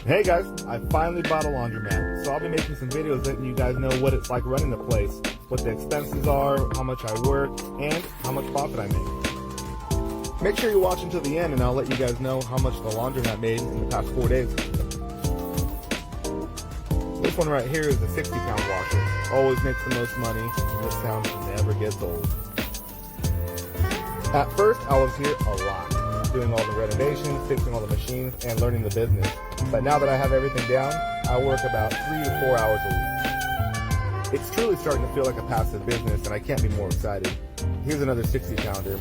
Hey guys, I finally bought a laundromat, so I'll be making some videos letting you guys know what it's like running the place, what the expenses are, how much I work, and how much profit I make. Make sure you watch until the end and I'll let you guys know how much the laundromat made in the past 4 days. This one right here is a 60-pound washer. Always makes the most money, and this sound never gets old. At first, I was here a lot, doing all the renovations, fixing all the machines, and learning the business. But now that I have everything down, I work about 3 to 4 hours a week. It's truly starting to feel like a passive business, and I can't be more excited. Here's another 60-pounder,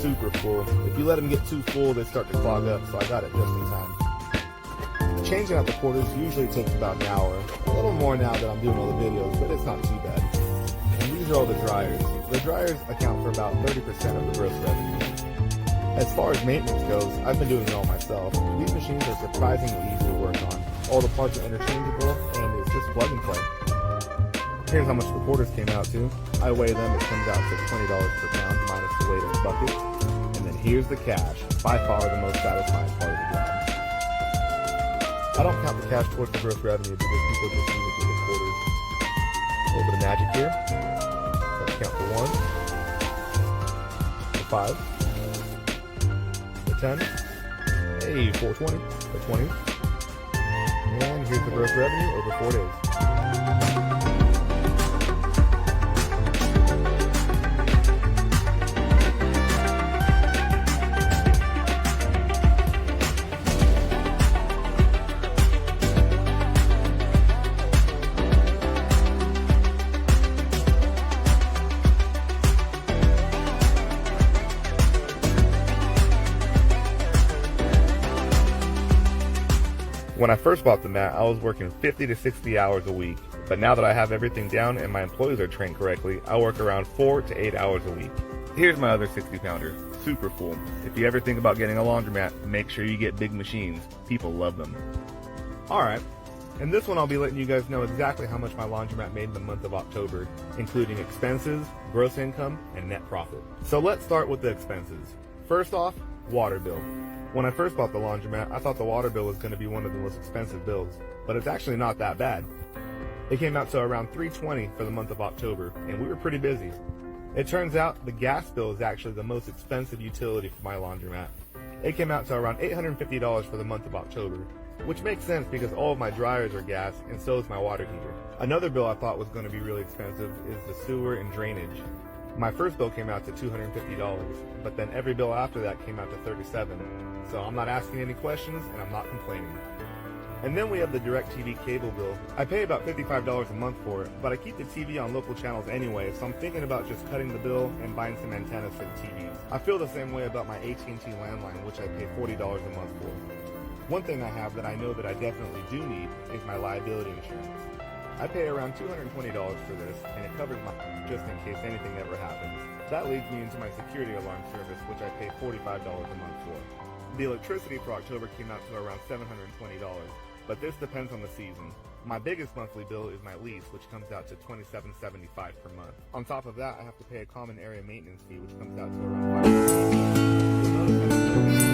super full. If you let them get too full, they start to clog up, so I got it just in time. Changing out the quarters usually takes about an hour. A little more now that I'm doing all the videos, but it's not too bad. And these are all the dryers. The dryers account for about 30% of the gross revenue. As far as maintenance goes, I've been doing it all myself. These machines are surprisingly easy to work on. All the parts are interchangeable, and it's just plug and play. Here's how much the quarters came out to. I weigh them, it comes out to $20 per pound minus the weight of the bucket. And then here's the cash, by far the most satisfying part of the job. I don't count the cash towards the gross revenue because people just use it to get quarters. A little bit of magic here. Let's count for 1, for 5, for 10, hey, 420, for 20. And here's the gross revenue over 4 days. When I first bought the mat, I was working 50 to 60 hours a week, but now that I have everything down and my employees are trained correctly, I work around 4 to 8 hours a week. Here's my other 60-pounder, super full. If you ever think about getting a laundromat, make sure you get big machines. People love them. Alright, in this one I'll be letting you guys know exactly how much my laundromat made in the month of October, including expenses, gross income, and net profit. So let's start with the expenses. First off, water bill. When I first bought the laundromat, I thought the water bill was going to be one of the most expensive bills, but it's actually not that bad. It came out to around $320 for the month of October, and we were pretty busy. It turns out the gas bill is actually the most expensive utility for my laundromat. It came out to around $850 for the month of October, which makes sense because all of my dryers are gas and so is my water heater. Another bill I thought was going to be really expensive is the sewer and drainage. My first bill came out to $250, but then every bill after that came out to $37. So I'm not asking any questions and I'm not complaining. And then we have the DirecTV cable bill. I pay about $55 a month for it, but I keep the TV on local channels anyway, so I'm thinking about just cutting the bill and buying some antennas for the TVs. I feel the same way about my AT&T landline, which I pay $40 a month for. One thing I have that I know that I definitely do need is my liability insurance. I pay around $220 for this, and it covers my just in case anything ever happens. That leads me into my security alarm service, which I pay $45 a month for. The electricity for October came out to around $720, but this depends on the season. My biggest monthly bill is my lease, which comes out to $27.75 per month. On top of that, I have to pay a common area maintenance fee, which comes out to around $5.